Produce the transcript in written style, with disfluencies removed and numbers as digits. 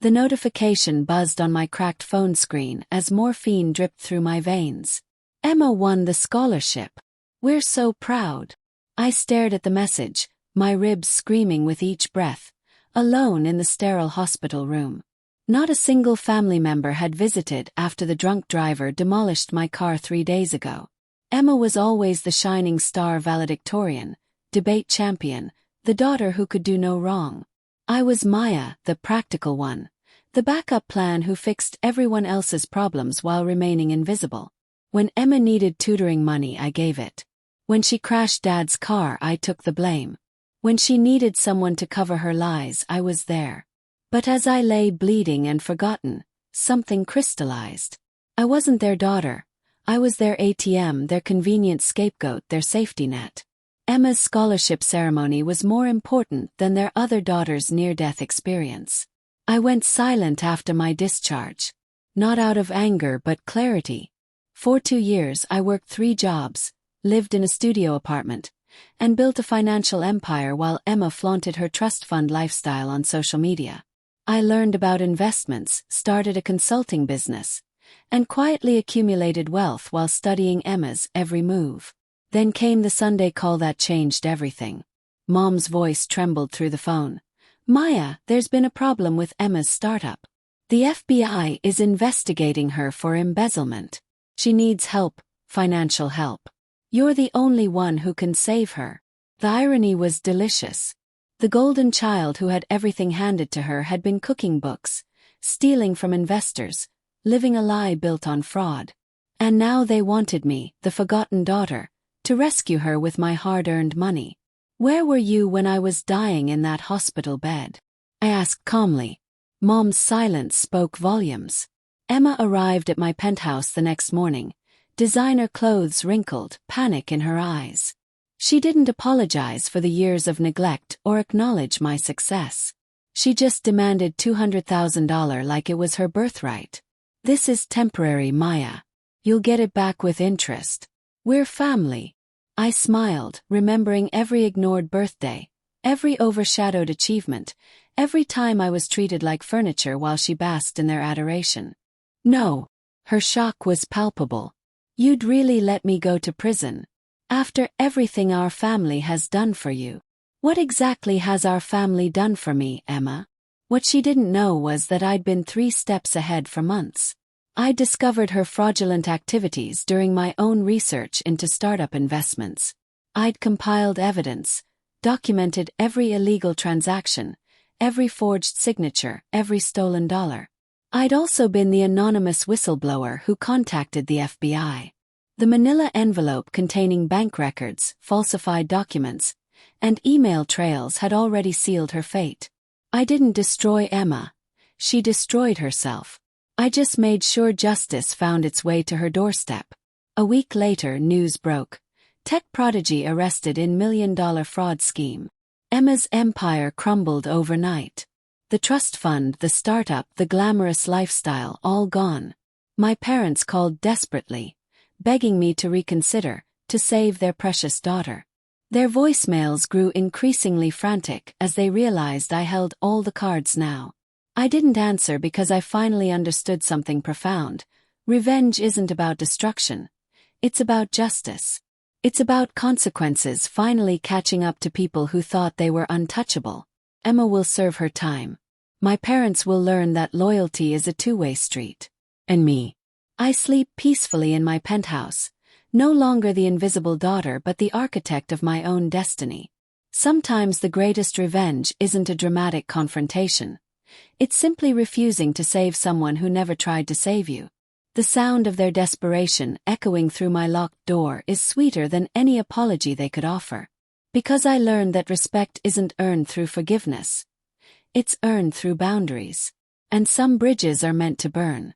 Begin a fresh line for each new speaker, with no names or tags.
The notification buzzed on my cracked phone screen as morphine dripped through my veins. Emma won the scholarship. We're so proud. I stared at the message, my ribs screaming with each breath, alone in the sterile hospital room. Not a single family member had visited after the drunk driver demolished my car 3 days ago. Emma was always the shining star valedictorian, debate champion, the daughter who could do no wrong. I was Maya, the practical one, the backup plan who fixed everyone else's problems while remaining invisible. When Emma needed tutoring money, I gave it. When she crashed Dad's car, I took the blame. When she needed someone to cover her lies, I was there. But as I lay bleeding and forgotten, something crystallized. I wasn't their daughter. I was their ATM, their convenient scapegoat, their safety net. Emma's scholarship ceremony was more important than their other daughter's near-death experience. I went silent after my discharge. Not out of anger but clarity. For 2 years I worked 3 jobs, lived in a studio apartment, and built a financial empire while Emma flaunted her trust fund lifestyle on social media. I learned about investments, started a consulting business, and quietly accumulated wealth while studying Emma's every move. Then came the Sunday call that changed everything. Mom's voice trembled through the phone. Maya, there's been a problem with Emma's startup. The FBI is investigating her for embezzlement. She needs help, financial help. You're the only one who can save her. The irony was delicious. The golden child who had everything handed to her had been cooking books, stealing from investors, living a lie built on fraud. And now they wanted me, the forgotten daughter, to rescue her with my hard-earned money. Where were you when I was dying in that hospital bed? I asked calmly. Mom's silence spoke volumes. Emma arrived at my penthouse the next morning, designer clothes wrinkled, panic in her eyes. She didn't apologize for the years of neglect or acknowledge my success. She just demanded $200,000 like it was her birthright. This is temporary, Maya. You'll get it back with interest. We're family. I smiled, remembering every ignored birthday, every overshadowed achievement, every time I was treated like furniture while she basked in their adoration. No. Her shock was palpable. You'd really let me go to prison? After everything our family has done for you. What exactly has our family done for me, Emma? What she didn't know was that I'd been 3 steps ahead for months. I'd discovered her fraudulent activities during my own research into startup investments. I'd compiled evidence, documented every illegal transaction, every forged signature, every stolen dollar. I'd also been the anonymous whistleblower who contacted the FBI. The manila envelope containing bank records, falsified documents, and email trails had already sealed her fate. I didn't destroy Emma. She destroyed herself. I just made sure justice found its way to her doorstep. A week later, news broke. Tech prodigy arrested in $1 million fraud scheme. Emma's empire crumbled overnight. The trust fund, the startup, the glamorous lifestyle, all gone. My parents called desperately, begging me to reconsider, to save their precious daughter. Their voicemails grew increasingly frantic as they realized I held all the cards now. I didn't answer because I finally understood something profound. Revenge isn't about destruction. It's about justice. It's about consequences finally catching up to people who thought they were untouchable. Emma will serve her time. My parents will learn that loyalty is a two-way street. And me. I sleep peacefully in my penthouse, no longer the invisible daughter but the architect of my own destiny. Sometimes the greatest revenge isn't a dramatic confrontation. It's simply refusing to save someone who never tried to save you. The sound of their desperation echoing through my locked door is sweeter than any apology they could offer. Because I learned that respect isn't earned through forgiveness. It's earned through boundaries. And some bridges are meant to burn.